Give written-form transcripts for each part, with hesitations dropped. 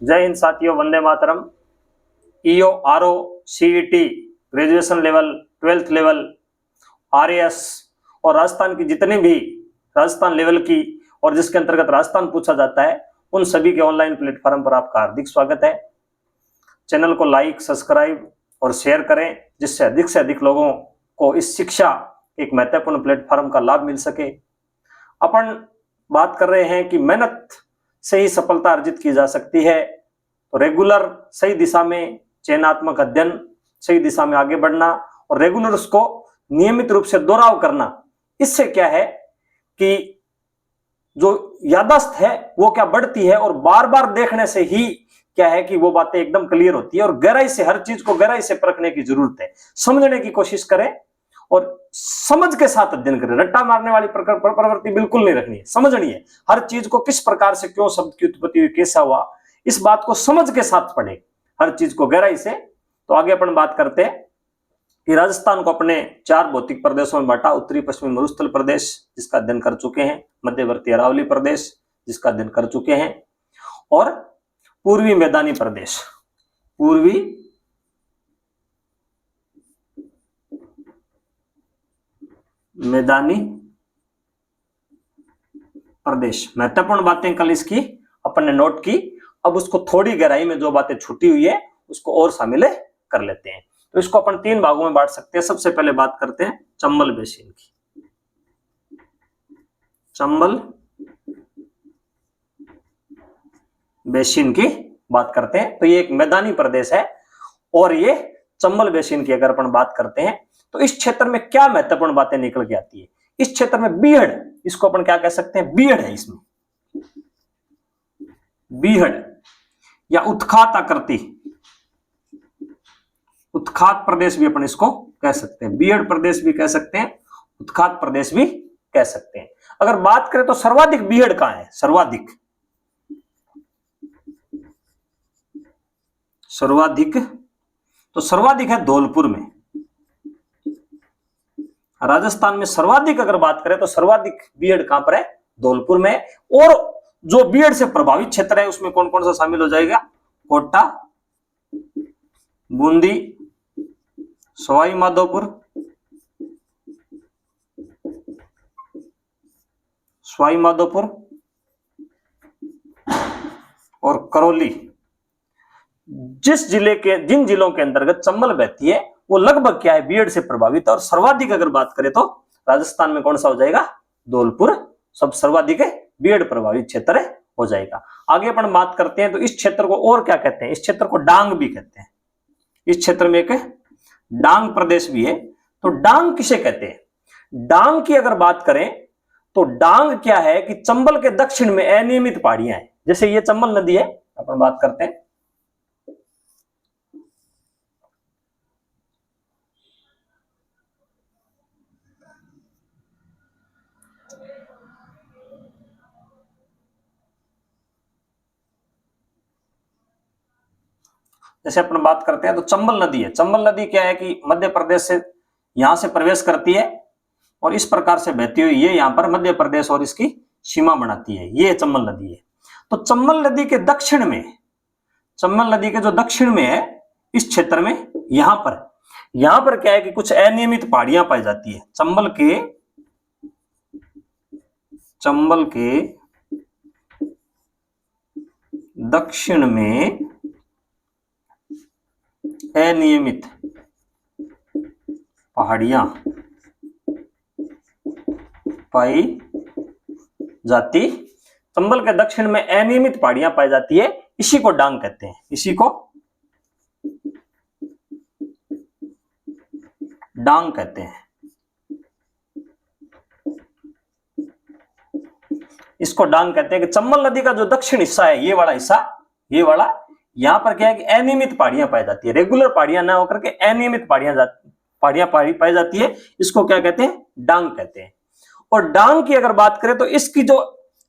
जय हिंद साथियों, वंदे मातरम। EO, RO, CET, graduation level, 12th level, RAS और राजस्थान की जितनी भी राजस्थान लेवल की और जिसके अंतर्गत राजस्थान पूछा जाता है, उन सभी के ऑनलाइन प्लेटफॉर्म पर आपका हार्दिक स्वागत है। चैनल को लाइक, सब्सक्राइब और शेयर करें, जिससे अधिक लोगों को इस शिक्षा एक महत्वपूर्ण प्लेटफॉर्म का लाभ मिल सके। अपन बात कर रहे हैं कि मेहनत से ही सफलता अर्जित की जा सकती है। तो रेगुलर सही दिशा में चयनात्मक अध्ययन, सही दिशा में आगे बढ़ना और रेगुलर उसको नियमित रूप से दोहराव करना, इससे क्या है कि जो याददाश्त है वो क्या बढ़ती है और बार बार देखने से ही क्या है कि वो बातें एकदम क्लियर होती है और गहराई से हर चीज को गहराई से परखने की जरूरत है। समझने की कोशिश करें और समझ के साथ अध्ययन करें। रट्टा मारने वाली प्रवृत्ति बिल्कुल नहीं रखनी है, समझनी है हर चीज को, किस प्रकार से, क्यों शब्द की उत्पत्ति हुई, कैसा हुआ, इस बात को समझ के साथ पढ़े हर चीज को गहराई से। तो आगे अपन बात करते हैं कि राजस्थान को अपने 4 भौतिक प्रदेशों में बांटा। उत्तरी पश्चिमी मरुस्थल प्रदेश, जिसका अध्ययन कर चुके हैं, मध्यवर्ती अरावली प्रदेश, जिसका अध्ययन कर चुके हैं, और पूर्वी मैदानी प्रदेश, पूर्वी मैदानी प्रदेश। महत्वपूर्ण बातें कल इसकी अपन ने नोट की। अब उसको थोड़ी गहराई में जो बातें छूटी हुई है उसको और शामिल कर लेते हैं। तो इसको अपन 3 भागों में बांट सकते हैं। सबसे पहले बात करते हैं चंबल बेसिन की। चंबल बेसिन की बात करते हैं। तो ये एक मैदानी प्रदेश है और ये चंबल बेसिन की अगर अपन बात करते हैं तो इस क्षेत्र में क्या महत्वपूर्ण बातें निकल के आती है। इस क्षेत्र में बीहड़, इसको अपन क्या कह सकते हैं, बीहड़ है इसमें, बीहड़ या उत्खात आकृति, उत्खात प्रदेश भी अपन इसको कह सकते हैं, बीहड़ प्रदेश भी कह सकते हैं, उत्खात प्रदेश भी कह सकते हैं। अगर बात करें तो सर्वाधिक बीहड़ कहां है, सर्वाधिक है धौलपुर में। राजस्थान में सर्वाधिक अगर बात करें तो सर्वाधिक बीहड़ कहां पर है, धौलपुर में। और जो बीहड़ से प्रभावित क्षेत्र है उसमें कौन कौन सा शामिल हो जाएगा, कोटा, बूंदी, सवाई माधोपुर, और करौली। जिन जिलों के अंतर्गत चंबल बहती है वो लगभग क्या है, बीहड़ से प्रभावित है। और सर्वाधिक अगर बात करें तो राजस्थान में कौन सा हो जाएगा, धौलपुर सब सर्वाधिक बीहड़ प्रभावित क्षेत्र हो जाएगा। आगे अपन बात करते हैं तो इस क्षेत्र को और क्या कहते हैं, इस क्षेत्र को डांग भी कहते हैं। इस क्षेत्र में एक डांग प्रदेश भी है। तो डांग किसे कहते हैं, डांग की अगर बात करें तो डांग क्या है कि चंबल के दक्षिण में अनियमित पहाड़ियां हैं। जैसे ये चंबल नदी है, अपन बात करते हैं, जैसे अपन बात करते हैं तो चंबल नदी है। चंबल नदी क्या है कि मध्य प्रदेश से यहां से प्रवेश करती है और इस प्रकार से बहती हुई ये यहां पर मध्य प्रदेश और इसकी सीमा बनाती है, ये चंबल नदी है। तो चंबल नदी के दक्षिण में, चंबल नदी के जो दक्षिण में है इस क्षेत्र में, यहां पर क्या है कि कुछ अनियमित पहाड़ियां पाई जाती है। चंबल के दक्षिण में अनियमित पहाड़ियां पाई जाती, चंबल के दक्षिण में अनियमित पहाड़ियां पाई जाती है, इसी को डांग कहते हैं, इसी को डांग कहते हैं। इसको डांग कहते हैं कि चंबल नदी का जो दक्षिण हिस्सा है, ये वाला यहां पर क्या है कि अनियमित पहाड़ियां पाई जाती है। रेगुलर पहाड़ियां ना होकर के अनियमित पहाड़ियां पाई जाती है, इसको क्या कहते हैं, डांग कहते हैं। और डांग की अगर बात करें तो इसकी जो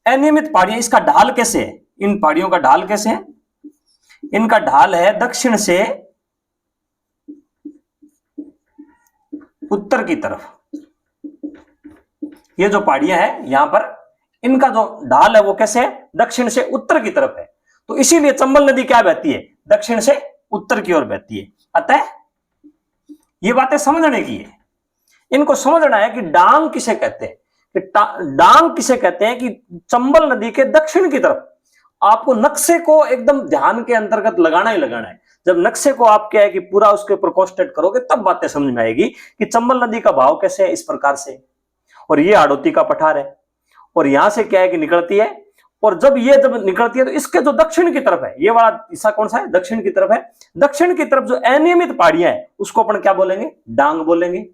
अनियमित पहाड़ियां, इसका ढाल कैसे है, इन पहाड़ियों का ढाल कैसे है, इनका ढाल है दक्षिण से उत्तर की तरफ। ये जो पहाड़ियां हैं यहां पर, इनका जो ढाल है वो कैसे है, दक्षिण से उत्तर की तरफ है। तो इसीलिए चंबल नदी क्या बहती है, दक्षिण से उत्तर की ओर बहती है। अतः ये बातें समझने की है, इनको समझना है कि डांग किसे कहते हैं, कि डांग किसे कहते हैं, कि चंबल नदी के दक्षिण की तरफ। आपको नक्शे को एकदम ध्यान के अंतर्गत लगाना ही लगाना है। जब नक्शे को आप क्या है कि पूरा उसके ऊपर कॉन्सेंट्रेट करोगे तब बातें समझ में आएगी कि चंबल नदी का बहाव कैसे है, इस प्रकार से, और ये हाड़ौती का पठार है, और यहां से क्या है कि निकलती है, और जब निकलती है तो इसके जो दक्षिण की तरफ है, ये वाला हिस्सा कौन सा है, दक्षिण की तरफ है। दक्षिण की तरफ जो अनियमित पहाड़ियां है उसको अपन क्या बोलेंगे, डांग बोलेंगे।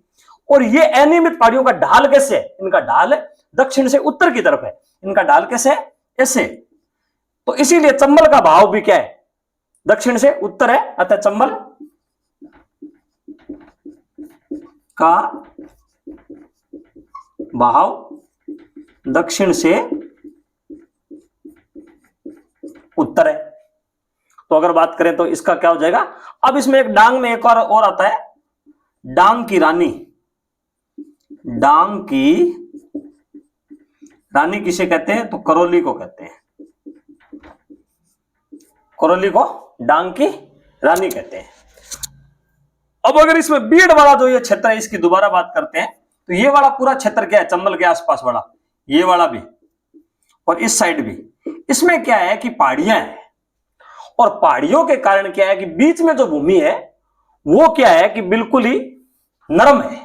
और ये अनियमित पहाड़ियों का ढाल कैसे है, इनका ढाल दक्षिण से उत्तर की तरफ है, इनका ढाल कैसे है, ऐसे। तो इसीलिए चंबल का बहाव भी क्या है, दक्षिण से उत्तर है। अतः चंबल का बहाव दक्षिण से उत्तर है। तो अगर बात करें तो इसका क्या हो जाएगा। अब इसमें एक डांग में एक और आता है, डांग की रानी। डांग की रानी किसे कहते हैं, तो करौली को कहते हैं। करौली को डांग की रानी कहते हैं। अब अगर इसमें बीड़ वाला जो ये क्षेत्र है, इसकी दोबारा बात करते हैं, तो ये वाला पूरा क्षेत्र क्या है, चंबल के आसपास वाला, ये वाला भी और इस साइड भी, इसमें क्या है कि पहाड़ियां हैं, और पहाड़ियों के कारण क्या है कि बीच में जो भूमि है वो क्या है कि बिल्कुल ही नरम है,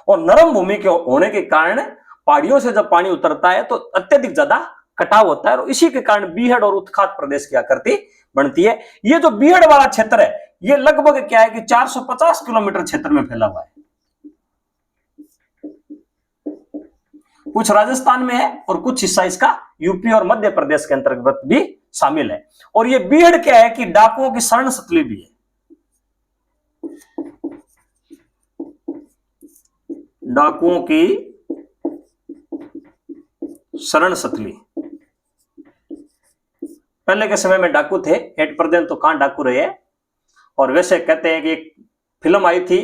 और नरम भूमि के होने के कारण पहाड़ियों से जब पानी उतरता है तो अत्यधिक ज्यादा कटाव होता है, और इसी के कारण बीहड़ और उत्खात प्रदेश की आकृति बनती है। ये जो बीहड़ वाला क्षेत्र है ये लगभग क्या है कि 450 किलोमीटर क्षेत्र में फैला हुआ है। कुछ राजस्थान में है और कुछ हिस्सा इसका यूपी और मध्य प्रदेश के अंतर्गत भी शामिल है। और ये बीहड़ क्या है कि डाकुओं की शरण सतली भी है। डाकुओं की शरण सतली, पहले के समय में डाकू थे, हेठ प्रदेन तो कहां डाकू रहे हैं। और वैसे कहते हैं कि एक फिल्म आई थी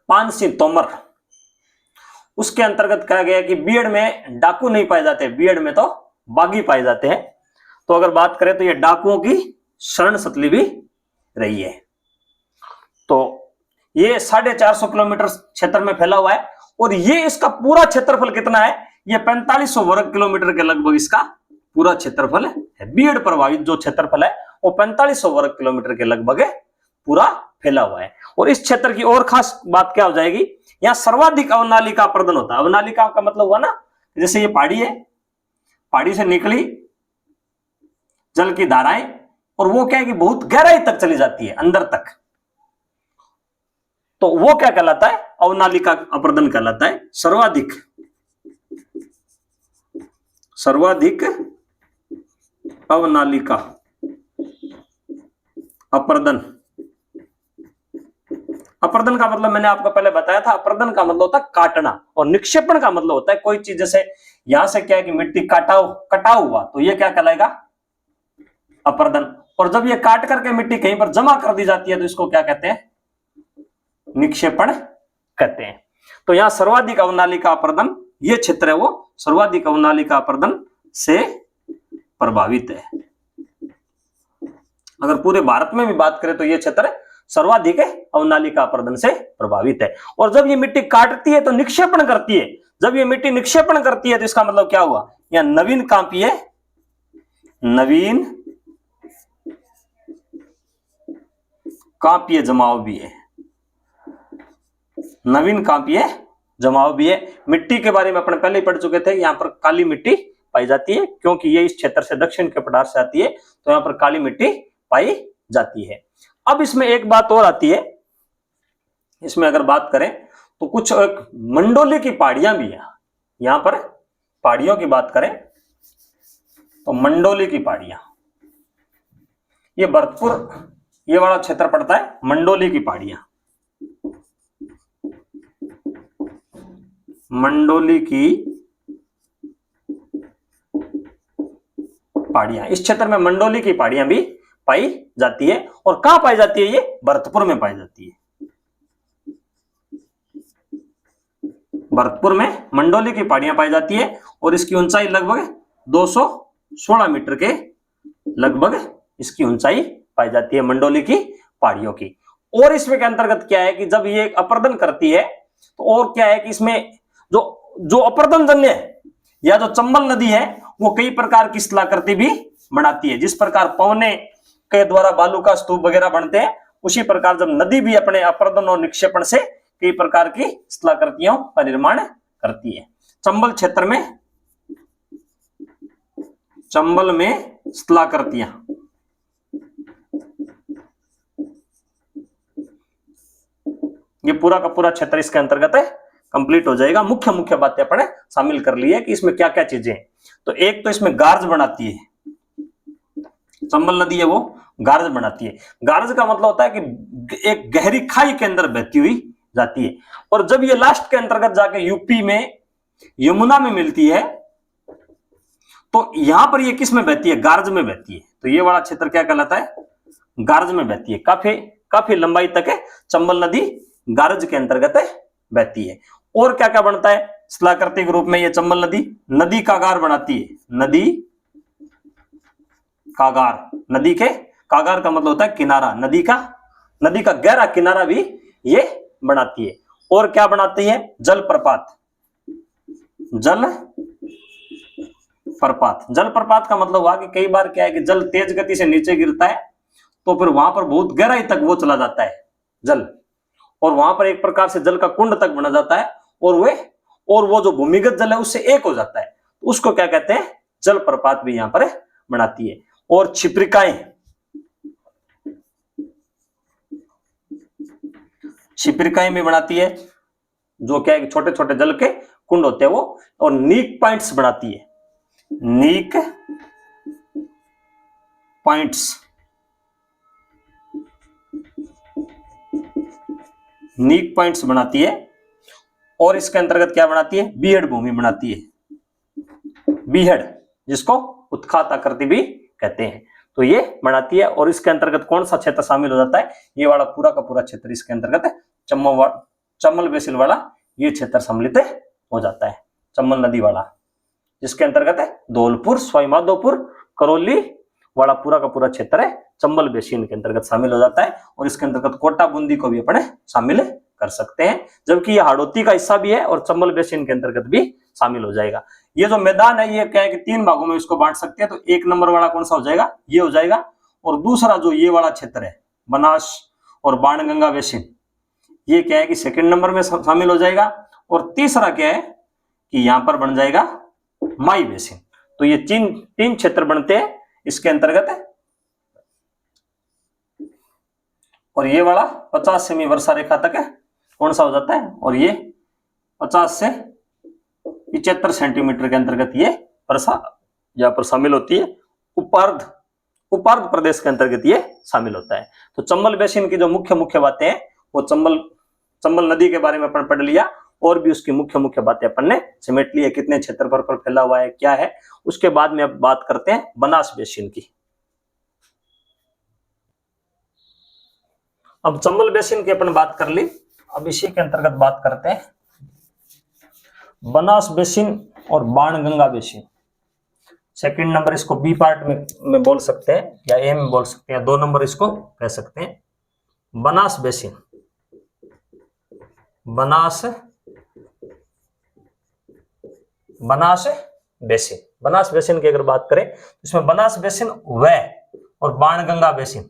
पान सिंह तोमर, उसके अंतर्गत कहा गया कि बीहड़ में डाकू नहीं पाए जाते, बीहड़ में तो बागी पाए जाते हैं। तो अगर बात करें तो ये डाकुओं की शरण सतली भी रही है। तो ये 450 किलोमीटर क्षेत्र में फैला हुआ है, और ये इसका पूरा क्षेत्रफल कितना है, ये 4500 वर्ग किलोमीटर के लगभग इसका पूरा क्षेत्रफल है। बीहड़ प्रभावित जो क्षेत्रफल है वो 4500 वर्ग किलोमीटर के लगभग पूरा फैला हुआ है। और इस क्षेत्र की और खास बात क्या हो जाएगी, यहां सर्वाधिक अवनालिका अपर्दन होता है। अवनालिका का मतलब हुआ ना, जैसे ये पहाड़ी है, पहाड़ी से निकली जल की धाराएं, और वो क्या है कि बहुत गहराई तक चली जाती है, अंदर तक, तो वो क्या कहलाता है, अवनालिका अपर्दन कहलाता है। सर्वाधिक अवनालिका अपर्दन। अपर्दन का मतलब मैंने आपको पहले बताया था, अपर्दन का मतलब होता है काटना, और निक्षेपण का मतलब होता है कोई चीज, जैसे यहां से क्या है कि मिट्टी कटाव हुआ तो ये क्या कहलाएगा, अपर्दन। और जब ये काट करके मिट्टी कहीं पर जमा कर दी जाती है तो इसको क्या कहते हैं, निक्षेपण कहते हैं। तो यहां सर्वाधिक अवनालिका अपर्दन, ये क्षेत्र है वो सर्वाधिक अवनालिका अपर्दन से प्रभावित है। अगर पूरे भारत में भी बात करें तो ये क्षेत्र सर्वाधिक अवनालिका अपर्दन से प्रभावित है। और जब ये मिट्टी काटती है तो निक्षेपण करती है, जब ये मिट्टी निक्षेपण करती है तो इसका मतलब क्या हुआ, यहां नवीन कांपीय जमाव भी है, नवीन कांपीय जमाव भी है। मिट्टी के बारे में अपन पहले ही पढ़ चुके थे, यहां पर काली मिट्टी पाई जाती है, क्योंकि ये इस क्षेत्र से दक्षिण के पठार से आती है, तो यहां पर काली मिट्टी पाई जाती है। अब इसमें एक बात और आती है, इसमें अगर बात करें तो कुछ एक मंडोली की पहाड़ियां भी है। यहां पर पहाड़ियों की बात करें तो मंडोली की पहाड़ियां, ये भरतपुर ये वाला क्षेत्र पड़ता है, मंडोली की पहाड़ियां, मंडोली की पहाड़ियां, इस क्षेत्र में मंडोली की पहाड़ियां भी पाई जाती है। और कहां पाई जाती है, ये भरतपुर में पाई जाती है। भरतपुर में मंडोली की पहाड़ियां पाई जाती है, और इसकी ऊंचाई लगभग 216 मीटर के लगभग इसकी ऊंचाई पाई जाती है मंडोली की पहाड़ियों की। और इसमें के अंतर्गत क्या है कि जब ये अपर्दन करती है तो और क्या है कि इसमें जो अपर्दन जन्य है या जो चंबल नदी है वो कई प्रकार की स्थलाकृति भी बनाती है। जिस प्रकार पवने के द्वारा बालू का स्तूप वगैरह बनते हैं, उसी प्रकार जब नदी भी अपने अपर्दन और निक्षेपण से कई प्रकार की स्थलाकृतियों का निर्माण करती है। चंबल क्षेत्र में, चंबल में स्थलाकृतियां, ये पूरा का पूरा क्षेत्र इसके अंतर्गत है कंप्लीट हो जाएगा। मुख्य मुख्य बातें अपने शामिल कर ली है कि इसमें क्या क्या चीजें हैं। तो एक तो इसमें गार्ज बनाती है, चंबल नदी है वो गार्ज बनाती है। गार्ज का मतलब होता है कि एक गहरी खाई के अंदर बहती हुई जाती है। और जब ये लास्ट के अंतर्गत जाके यूपी में यमुना में मिलती है तो यहां पर ये किस में बहती है, गार्ज में बहती है। तो ये वाला क्षेत्र क्या कहलाता है, गार्ज में बहती है। काफी लंबाई तक है चंबल नदी गार्ज के अंतर्गत बहती है। और क्या क्या बनता है स्थलाकृतिक रूप में ये चंबल नदी कागार बनाती है। नदी कागार, नदी के कागार का मतलब होता है किनारा, नदी का गहरा किनारा भी ये बनाती है। और क्या बनाती है, जलप्रपात का मतलब हुआ कि कई बार क्या है कि जल तेज गति से नीचे गिरता है तो फिर वहां पर बहुत गहराई तक वो चला जाता है जल, और वहां पर एक प्रकार से जल का कुंड तक बना जाता है और वो जो भूमिगत जल है उससे एक हो जाता है। उसको क्या कहते हैं, जलप्रपात भी यहां पर बनाती है। और छिप्रिकाएं भी बनाती है, जो क्या है कि छोटे छोटे जल के कुंड होते हैं वो। और नीक पॉइंट्स बनाती है, नीक पॉइंट्स बनाती है। और इसके अंतर्गत क्या बनाती है, बीहड़ भूमि बनाती है। बीहड़ जिसको उत्खात आकृति भी कहते हैं, तो ये बनाती है। और इसके अंतर्गत कौन सा क्षेत्र शामिल हो जाता है, ये वाला पूरा का पूरा क्षेत्र इसके अंतर्गत है। चंबल बेसिन वाला ये क्षेत्र सम्मिलित हो जाता है, चंबल नदी वाला, जिसके अंतर्गत है धौलपुर, सवाईमाधोपुर, करौली वाला पूरा का पूरा क्षेत्र है चंबल बेसिन के अंतर्गत शामिल हो जाता है। और इसके अंतर्गत कोटा बूंदी को भी अपने शामिल कर सकते हैं, जबकि ये हाड़ौती का हिस्सा भी है और चंबल बेसिन के अंतर्गत भी शामिल हो जाएगा। ये जो मैदान है ये क्या है कि 3 भागों में इसको बांट सकते हैं। तो 1 नंबर वाला कौन सा हो जाएगा, ये हो जाएगा। और दूसरा जो ये वाला क्षेत्र है बनास और बाणगंगा बेसिन, ये क्या है कि 2nd नंबर में शामिल हो जाएगा। और तीसरा क्या है कि यहां पर बन जाएगा माई बेसिन। तो ये 3 क्षेत्र बनते हैं इसके अंतर्गत है। और ये वाला 50 सेमी वर्षा रेखा तक है कौन सा हो जाता है, और ये 50 से 75 सेंटीमीटर के अंतर्गत ये वर्षा यहाँ पर शामिल होती है। उपार्ध प्रदेश के अंतर्गत ये शामिल होता है। तो चंबल बेसिन की जो मुख्य बातें हैं वो चंबल नदी के बारे में अपन पढ़ लिया, और भी उसकी मुख्य बातें अपन ने समेट ली है, कितने क्षेत्रफल पर फैला हुआ है, क्या है। उसके बाद में अब बात करते हैं बनास बेसिन की। अब चंबल बेसिन की अपन बात कर ली, अब इसी के अंतर्गत बात करते हैं बनास बेसिन और बाणगंगा बेसिन। 2nd नंबर इसको बी पार्ट में बोल सकते हैं या ए में बोल सकते हैं, 2 नंबर इसको कह सकते हैं। बनास बेसिन, बनास बेसिन की अगर बात करें तो इसमें बनास बेसिन व और बाणगंगा बेसिन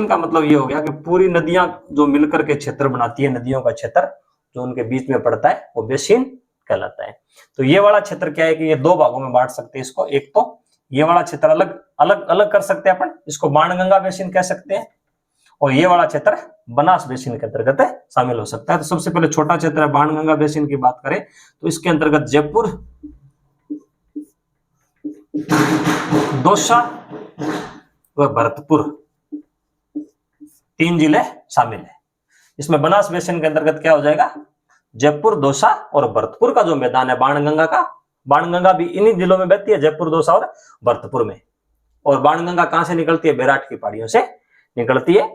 का मतलब ये हो गया कि पूरी नदियां जो मिलकर के क्षेत्र बनाती है, नदियों का क्षेत्र जो उनके बीच में पड़ता है वो बेसिन कहलाता है। तो ये वाला क्षेत्र क्या है कि ये 2 भागों में बांट सकते हैं इसको। एक तो ये वाला क्षेत्र अलग कर सकते हैं अपन, इसको बाणगंगा बेसिन कह सकते हैं, और ये वाला क्षेत्र बनास बेसिन के अंतर्गत शामिल हो सकता है। तो सबसे पहले छोटा क्षेत्र है बाणगंगा बेसिन की बात करें तो इसके अंतर्गत जयपुर, दौसा व भरतपुर 3 जिले शामिल है। इसमें बनास बेसिन के अंतर्गत क्या हो जाएगा, जयपुर, दौसा और भरतपुर का जो मैदान है बाणगंगा भी इन्हीं जिलों में बहती है, जयपुर, दौसा और भरतपुर में। और बाणगंगा कहां से निकलती है, बैराट की पहाड़ियों से निकलती है,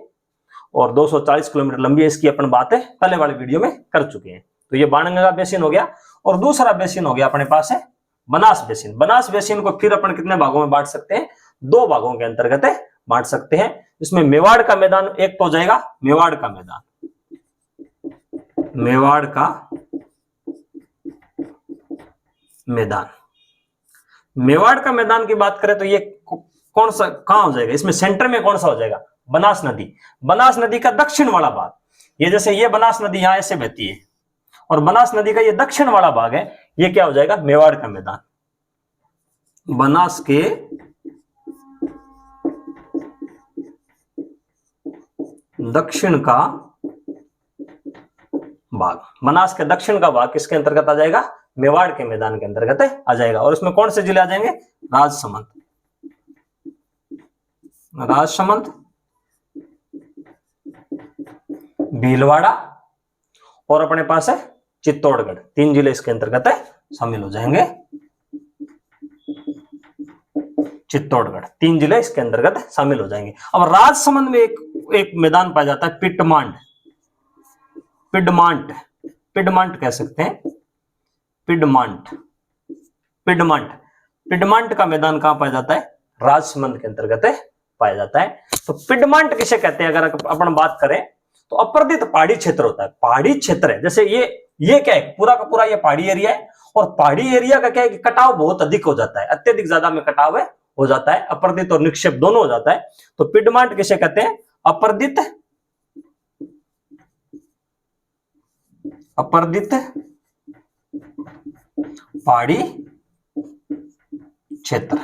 और 240 किलोमीटर लंबी है। इसकी अपन बात है पहले वाले वीडियो में कर चुके हैं। तो ये बाणगंगा बेसिन हो गया। और दूसरा बेसिन हो गया अपने पास है बनास बेसिन। बनास बेसिन को फिर अपन कितने भागों में बांट सकते हैं, दो भागों के अंतर्गत बांट सकते हैं। इसमें मेवाड़ का मैदान एक तो हो जाएगा, मेवाड़ का मैदान, मेवाड़ का मैदान। मेवाड़ का मैदान की बात करें तो ये कौन सा कहां हो जाएगा, इसमें सेंटर में कौन सा हो जाएगा, बनास नदी। बनास नदी का दक्षिण वाला भाग, ये जैसे ये बनास नदी यहां ऐसे बहती है और बनास नदी का ये दक्षिण वाला भाग है, ये क्या हो जाएगा, मेवाड़ का मैदान। बनास के दक्षिण का भाग, बनास के दक्षिण का भाग किसके अंतर्गत आ जाएगा, मेवाड़ के मैदान के अंतर्गत आ जाएगा। और इसमें कौन से जिले आ जाएंगे, राजसमंद, राजसमंद, भीलवाड़ा और अपने पास है चित्तौड़गढ़, तीन जिले इसके अंतर्गत शामिल हो जाएंगे। चित्तौड़गढ़, तीन जिले इसके अंतर्गत शामिल हो जाएंगे। अब राजसमंद में एक मैदान पाया जाता है पिडमांट, पिडमांट, पिडमांट कह सकते हैं, पिडमांट, पिडमांट, पिडमांट का मैदान कहां पाया जाता है, राजसमंद के अंतर्गत पाया जाता है। तो पिडमांट किसे कहते हैं, अगर अपन बात करें तो अपर्दित पहाड़ी क्षेत्र होता है, पहाड़ी क्षेत्र है। जैसे ये क्या है, पूरा का पूरा ये पहाड़ी एरिया है और पहाड़ी एरिया का क्या है कि कटाव बहुत अधिक हो जाता है, अत्यधिक ज्यादा में कटाव हो जाता है, अपर्दित और निक्षेप दोनों हो जाता है। तो पिडमांट किसे कहते हैं, अपर्दित, अपर्दित पहाड़ी क्षेत्र।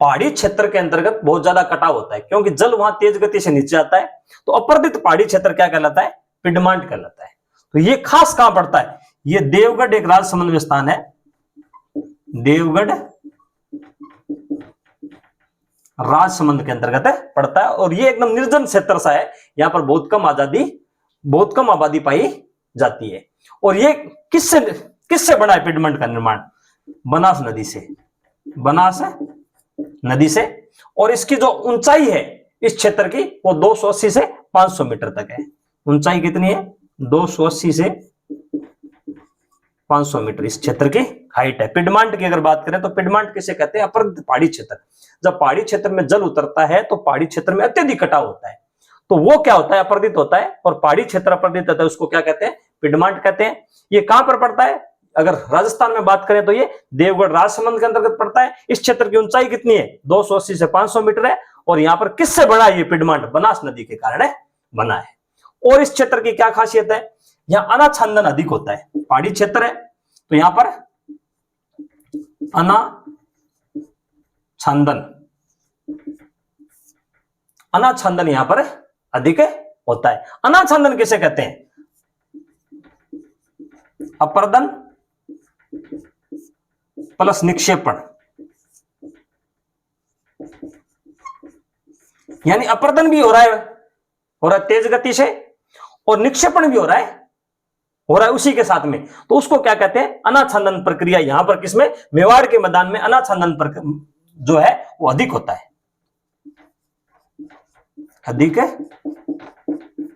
पहाड़ी क्षेत्र के अंतर्गत बहुत ज्यादा कटाव होता है क्योंकि जल वहां तेज गति से नीचे आता है। तो अपर्दित पहाड़ी क्षेत्र क्या कहलाता है, पिडमांट कहलाता है। तो ये खास कहां पड़ता है, ये देवगढ़ एक राजसमंद में स्थान है, देवगढ़ राजसमंद के अंतर्गत पड़ता है और ये एकदम निर्जन क्षेत्र सा है, यहां पर बहुत कम आबादी पाई जाती है। और ये किससे बना है पिडमांट का निर्माण, बनास नदी से, बनास नदी से। और इसकी जो ऊंचाई है इस क्षेत्र की वो 280 से 500 मीटर तक है। ऊंचाई कितनी है, 280 से 500 मीटर इस क्षेत्र की हाइट है। पिडमांट की अगर बात करें तो पिडमांट किसे कहते हैं, अपर्दित पहाड़ी क्षेत्र। जब पहाड़ी क्षेत्र में जल उतरता है तो पहाड़ी क्षेत्र में अत्यधिक कटाव होता है, तो वो क्या होता है, अपर्दित होता है। और पहाड़ी क्षेत्र अपर्दित होता है, उसको क्या कहते हैं, पिडमांट कहते हैं। ये कहां पर पड़ता है, अगर राजस्थान में बात करें तो ये देवगढ़ राजसमंद के अंतर्गत पड़ता है। इस क्षेत्र की ऊंचाई कितनी है, 280 से 500 मीटर है। और यहां पर किससे बना है ये पिडमांट, बनास नदी के कारण बना है। और इस क्षेत्र की क्या खासियत है, यहां अनाच्छादन अधिक होता है, पहाड़ी क्षेत्र है तो यहां पर अनाच्छादन यहां पर अधिक होता है। अनाच्छादन किसे कहते हैं, अपर्दन प्लस निक्षेपण, यानी अपर्दन भी हो रहा है तेज गति से और निक्षेपण भी हो रहा है उसी के साथ में, तो उसको क्या कहते हैं, अनाच्छादन प्रक्रिया। यहां पर किसमें, मेवाड़ के मैदान में अनाच्छादन जो है वो अधिक होता है, अधिक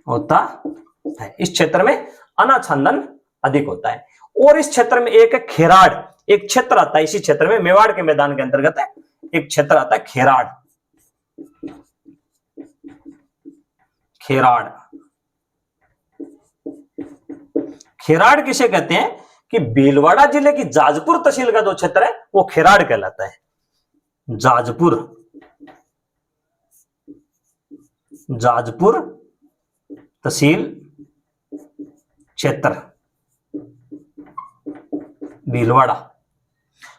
होता है। इस क्षेत्र में अनाच्छादन अधिक होता है। और इस क्षेत्र में एक खेराड़, एक क्षेत्र आता है इसी क्षेत्र में, मेवाड़ के मैदान के अंतर्गत एक क्षेत्र आता है खेराड़, खेराड़। खेराड़ किसे कहते हैं कि भीलवाड़ा जिले की जाजपुर तहसील का जो क्षेत्र है वो खेराड़ कहलाता है, जाजपुर, जाजपुर तहसील क्षेत्र, भीलवाड़ा।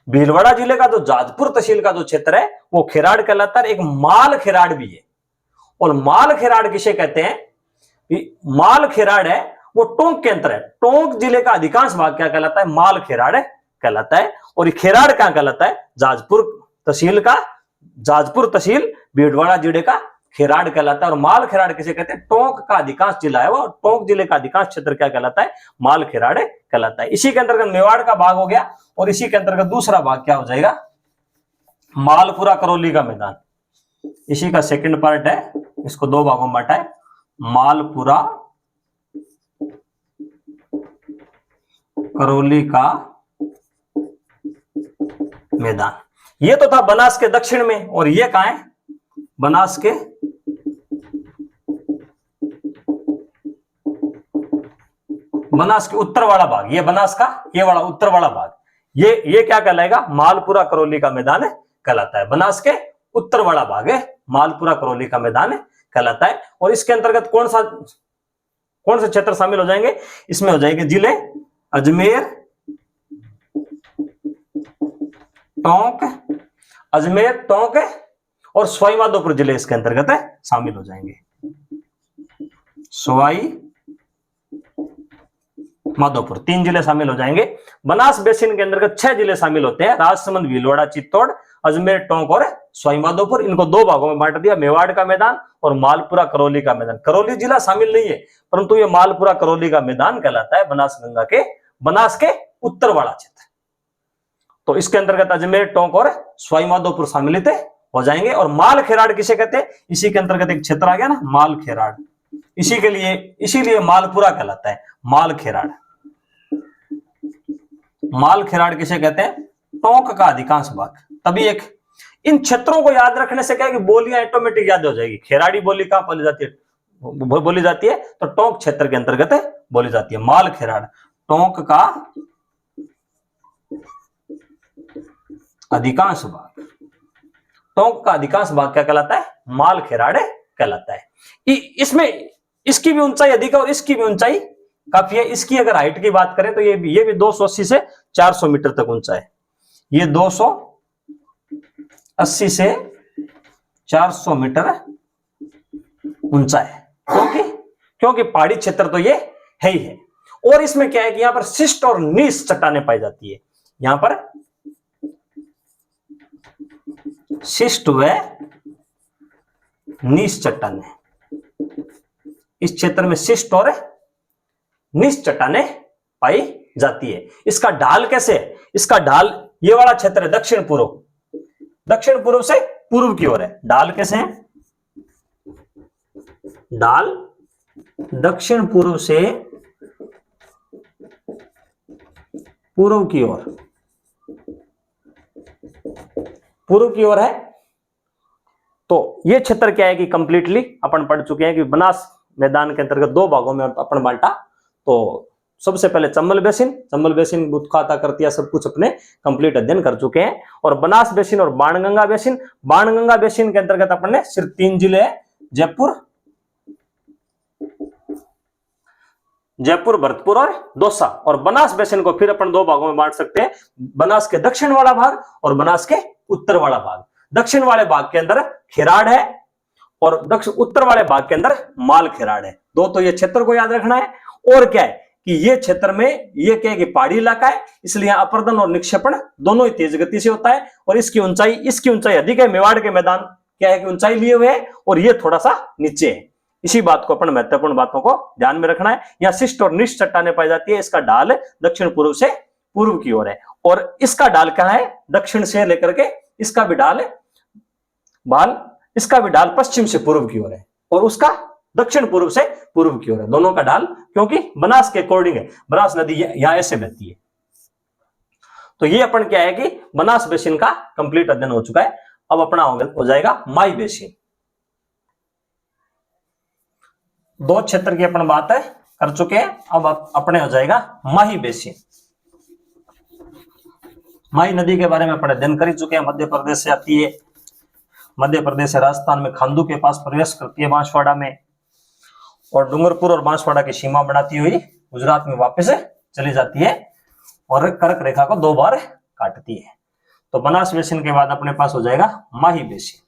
भीलवाड़ा जिले का जो जाजपुर तहसील का जो क्षेत्र है वो खेराड़ कहलाता है। एक माल खेराड़ भी है, और माल खेराड़ किसे कहते हैं, माल खेराड़ है वो टोंक के अंतर है। टोंक जिले का अधिकांश भाग क्या कहलाता है, माल खेराड़ कहलाता है। और ये खेराड़ क्या कहलाता है, जाजपुर तहसील का, जाजपुर तहसील भीलवाड़ा जिले का खेराड़ कहलाता है। और माल खेराड़ किसे कहते हैं, टोंक का अधिकांश जिला है वो, टोंक जिले का अधिकांश क्षेत्र क्या कहलाता है, माल खेराड़ कहलाता है। इसी के अंतर्गत मेवाड़ का भाग हो गया और इसी के अंतर्गत दूसरा भाग क्या हो जाएगा, मालपुरा करौली का मैदान। इसी का सेकंड पार्ट है, इसको दो भागों में बांटा है, मालपुरा करौली का मैदान। ये तो था बनास के दक्षिण में, और ये कहां है? बनास के उत्तर वाला भाग, ये बनास का ये वाला उत्तर वाला भाग, ये क्या कहलाएगा? मालपुरा करौली का मैदान कहलाता है। बनास के उत्तर वाला भाग है मालपुरा करौली का मैदान कहलाता है। और इसके अंतर्गत कौन से क्षेत्र शामिल हो जाएंगे? इसमें हो जाएंगे जिले अजमेर, टोंक और सवाई माधोपुर जिले इसके अंतर्गत शामिल हो जाएंगे। सवाई माधोपुर 3 जिले शामिल हो जाएंगे। बनास बेसिन के अंतर्गत 6 जिले शामिल होते हैं, राजसमंद, भीलवाड़ा, चित्तौड़, अजमेर, टोंक और सवाई माधोपुर। इनको 2 भागों में बांट दिया, मेवाड़ का मैदान और मालपुरा करौली का मैदान। करौली जिला शामिल नहीं है, परंतु ये मालपुरा करौली का मैदान कहलाता है बनास के उत्तर वाला क्षेत्र। तो इसके अंतर्गत अजमेर, टोंक और सवाई माधोपुर सम्मिलित हो जाएंगे। और माल खेराड़ किसे कहते हैं? इसी के अंतर्गत एक क्षेत्र आ गया ना, माल खेराड़, इसीलिए मालपुरा कहलाता है। माल खेराड़ किसे कहते हैं? टोंक का अधिकांश भाग। तभी इन क्षेत्रों को याद रखने से क्या है कि बोलियां ऑटोमेटिक याद हो जाएगी। खेराड़ी बोली कहां बोली जाती है? तो टोंक क्षेत्र के अंतर्गत बोली जाती है। माल खेराड़ टोंक का अधिकांश भाग, क्या कहलाता है? माल खेराड़ कहलाता है। इसमें इसकी भी ऊंचाई अधिक है और इसकी भी ऊंचाई काफी है। इसकी अगर हाइट की बात करें तो ये भी 280 से 400 मीटर तक ऊंचा है। ये 280 से 400 मीटर ऊंचा है, क्योंकि पहाड़ी क्षेत्र तो ये है ही है। और इसमें क्या है कि यहां पर शिष्ट और नीच चट्टानें पाई जाती है। यहां पर शिष्ट व नीच चट्टानें, इस क्षेत्र में शिष्ट और नीच चट्टानें पाई जाती है। इसका ढाल कैसे है? इसका ढाल, ये वाला क्षेत्र है दक्षिण पूर्व से पूर्व की ओर है। ढाल कैसे है? ढाल दक्षिण पूर्व से पूर्व की ओर है। तो ये क्षेत्र क्या है कि कंप्लीटली अपन पढ़ चुके हैं कि बनास मैदान के अंतर्गत 2 भागों में अपन बांटा। तो सबसे पहले चंबल बेसिन बुतखाता करतिया सब कुछ अपने कंप्लीट अध्ययन कर चुके हैं। और बनास बेसिन और बाणगंगा बेसिन के अंतर्गत अपन ने सिर्फ 3 जिले हैं, जयपुर, भरतपुर और दौसा। और बनास बेसिन को फिर अपन 2 भागों में बांट सकते हैं, बनास के दक्षिण वाला भाग और बनास के उत्तर वाला भाग। दक्षिण वाले भाग के अंदर खेराड़ है और उत्तर वाले भाग के अंदर माल खेराड़ है। तो ये क्षेत्र को याद रखना है। और क्या है कि ये क्षेत्र में ये क्या है कि पहाड़ी इलाका है, इसलिए अपर्दन और निक्षेपण दोनों ही तेज गति से होता है। और इसकी ऊंचाई अधिक है। मेवाड़ के मैदान क्या है कि ऊंचाई लिए हुए है और ये थोड़ा सा नीचे है। इसी बात को अपन महत्वपूर्ण बातों को ध्यान में रखना है। यहाँ शिष्ट और निष्ठ चट्टानें पाई जाती है। इसका ढाल दक्षिण पूर्व से पूर्व की ओर है और इसका ढाल कहाँ है? दक्षिण से लेकर के इसका भी ढाल पश्चिम से पूर्व की ओर है और उसका दक्षिण पूर्व से पूर्व की ओर है। दोनों का ढाल, क्योंकि बनास के अकॉर्डिंग है, बनास नदी यहां ऐसे बहती है। तो ये अपन क्या है कि बनास बेसिन का कंप्लीट अध्ययन हो चुका है। अब अपना हो जाएगा माई बेसिन। 2 क्षेत्र की अपन बात कर चुके हैं। अब अपने हो जाएगा माही बेसिन। माही नदी के बारे में अपन अध्ययन कर चुके हैं। मध्य प्रदेश से आती है, मध्य प्रदेश से राजस्थान में खांडू के पास प्रवेश करती है बांसवाड़ा में, और डूंगरपुर और बांसवाड़ा की सीमा बनाती हुई गुजरात में वापस चली जाती है और कर्क रेखा को 2 बार काटती है। तो बनास बेसिन के बाद अपने पास हो जाएगा माही बेसिन।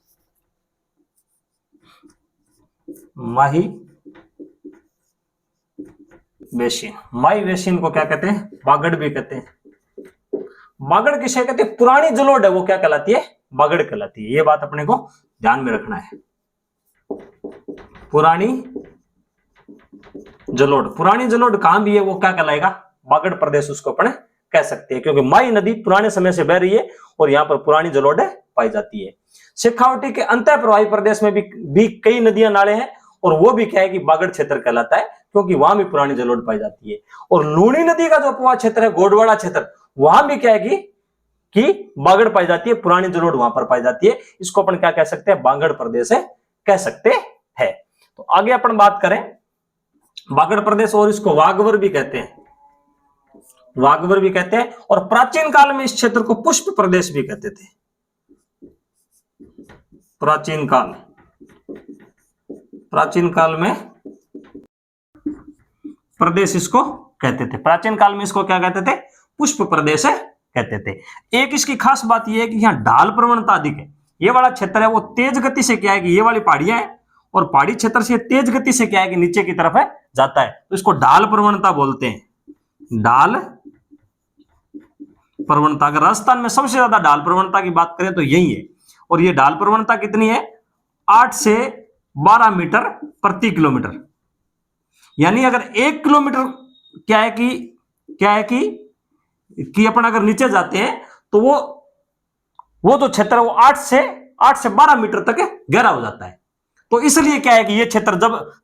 माही बेसिन को क्या कहते हैं? बागड़ भी कहते हैं। बागड़ किसे कहते हैं? पुरानी जलोढ़ है वो क्या कहलाती है? बागड़ कहलाती है। ये बात अपने को ध्यान में रखना है। पुरानी जलोढ़ कहां भी है वो क्या कहलाएगा? बागड़ प्रदेश उसको अपन कह सकते हैं, क्योंकि माई नदी पुराने समय से बह रही है और यहाँ पर पुरानी जलोढ़ पाई जाती है। शेखावटी के अंतः प्रवाही प्रदेश में भी कई नदियां नाले हैं और वो भी क्या है कि बागड़ क्षेत्र कहलाता है, क्योंकि वहां भी पुरानी जलोढ़ पाई जाती है। और लूणी नदी का जो उपवा क्षेत्र है, गोडवाड़ा क्षेत्र, वहां भी क्या है कि की बागड़ पाई जाती है, पुरानी जलोढ़ वहां पर पाई जाती है। इसको अपन क्या कह सकते हैं, बागड़ प्रदेश कह सकते हैं। तो आगे अपन बात करें बागड़ प्रदेश, और इसको वागवर भी कहते हैं, वागवर भी कहते हैं। और प्राचीन काल में इस क्षेत्र को पुष्प प्रदेश भी कहते थे। प्राचीन काल में प्रदेश इसको कहते थे, प्राचीन काल में इसको क्या कहते थे, पुष्प प्रदेश कहते थे। एक इसकी खास बात यह है कि यहाँ ढाल प्रवणता अधिक है। ये वाला क्षेत्र है वो तेज गति से क्या है कि ये वाली पहाड़ियां है, और पहाड़ी क्षेत्र से तेज गति से क्या है कि नीचे की तरफ जाता है, तो इसको ढाल प्रवणता बोलते हैं। ढाल प्रवणता, अगर राजस्थान में सबसे ज्यादा ढाल प्रवणता की बात करें तो यही है। और ये ढाल प्रवणता कितनी है, 8 से 12 मीटर प्रति किलोमीटर। यानी अगर 1 किलोमीटर क्या है कि अपन अगर नीचे जाते हैं तो वो जो क्षेत्र है वो 8 से 12 मीटर तक गहरा हो जाता है। तो इसलिए क्या है कि ये क्षेत्र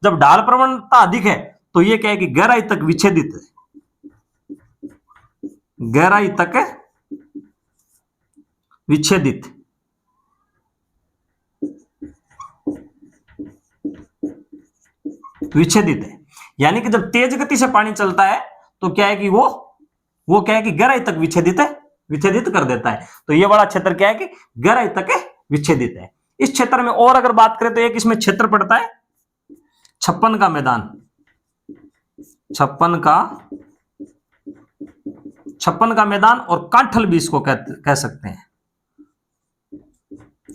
जब ढाल प्रवणता अधिक है तो ये क्या है कि गहराई तक विच्छेदित है, गहराई तक विच्छेदित है। यानी कि जब तेज गति से पानी चलता है तो क्या है कि वो क्या है कि गहराई तक विच्छेदित कर देता है। तो ये वाला क्षेत्र क्या है कि गहराई तक विच्छेदित है। इस क्षेत्र में और अगर बात करें तो एक इसमें क्षेत्र पड़ता है छप्पन का मैदान, छप्पन का मैदान, और कांठल भी इसको कह सकते हैं।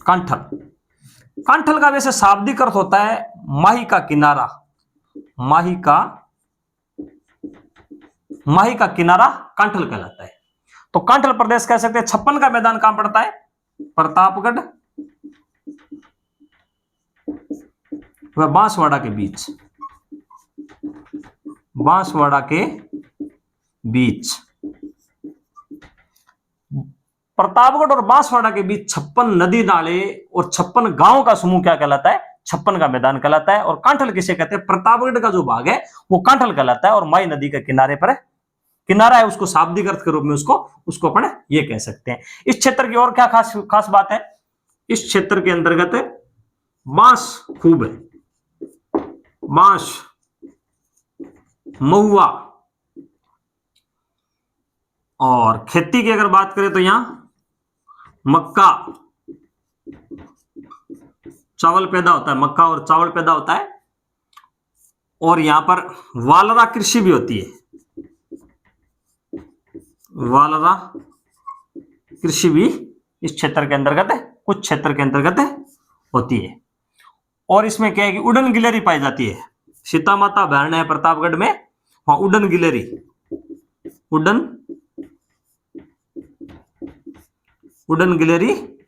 कांठल का वैसे शाब्दिक अर्थ होता है माही का किनारा, माही का किनारा कांठल कहलाता है। तो कांठल प्रदेश कह सकते हैं। छप्पन का मैदान कहां पड़ता है, प्रतापगढ़ व बांसवाड़ा के बीच, प्रतापगढ़ और बांसवाड़ा के बीच 56 नदी नाले और 56 गांव का समूह क्या कहलाता है, छप्पन का मैदान कहलाता है। और कांठल किसे कहते हैं, प्रतापगढ़ का जो भाग है वो कांठल कहलाता है, और माई नदी के किनारे पर किनारा है, उसको शाब्दिक अर्थ के रूप में उसको अपन ये कह सकते हैं। इस क्षेत्र की और क्या खास बात है, इस क्षेत्र के अंतर्गत बांस खूब है, बांस, महुआ, और खेती की अगर बात करें तो यहां मक्का, चावल पैदा होता है, मक्का और चावल पैदा होता है। और यहां पर वालरा कृषि भी होती है, वालरा कृषि भी इस क्षेत्र के अंतर्गत है, कुछ क्षेत्र के अंतर्गत होती है। और इसमें क्या है कि उड़न गिलहरी पाई जाती है। सीता माता अभयारण्य है प्रतापगढ़ में, वहां उड़न गिलहरी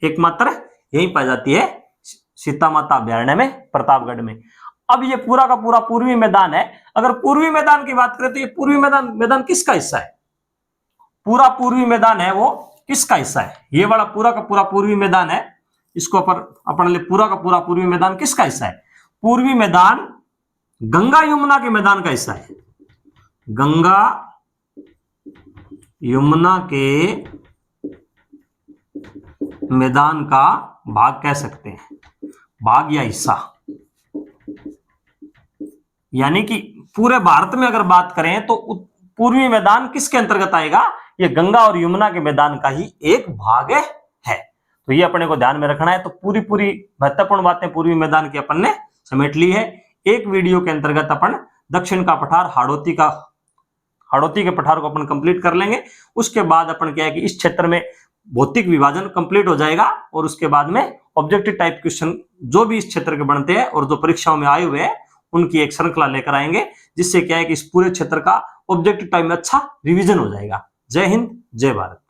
एकमात्र यहीं पाई जाती है, सीता माता अभयारण्य में, प्रतापगढ़ में। अब ये पूरा का पूरा पूर्वी मैदान है। अगर पूर्वी मैदान की बात करें तो ये पूर्वी मैदान किसका हिस्सा है, पूरा पूर्वी मैदान है वो किसका हिस्सा है, ये वाला पूरा का पूरा पूर्वी मैदान है, इसको अपन पूरा का पूरा पूर्वी मैदान किसका हिस्सा है, पूर्वी मैदान गंगा यमुना के मैदान का हिस्सा है, गंगा यमुना के मैदान का भाग कह सकते हैं, भाग या हिस्सा। यानी कि पूरे भारत में अगर बात करें तो पूर्वी मैदान किसके अंतर्गत आएगा, ये गंगा और यमुना के मैदान का ही एक भाग है। तो ये अपने को ध्यान में रखना है। तो पूरी महत्वपूर्ण बातें पूर्वी मैदान की अपन ने समेट ली है। एक वीडियो के अंतर्गत अपन दक्षिण का पठार हाड़ौती के पठार को अपन कंप्लीट कर लेंगे। उसके बाद अपन क्या है कि इस क्षेत्र में भौतिक विभाजन कंप्लीट हो जाएगा, और उसके बाद में ऑब्जेक्टिव टाइप क्वेश्चन जो भी इस क्षेत्र के बनते हैं और जो परीक्षाओं में आए हुए हैं उनकी एक श्रृंखला लेकर आएंगे, जिससे क्या है कि इस पूरे क्षेत्र का ऑब्जेक्टिव टाइप में अच्छा रिवीजन हो जाएगा। जय हिंद, जय भारत।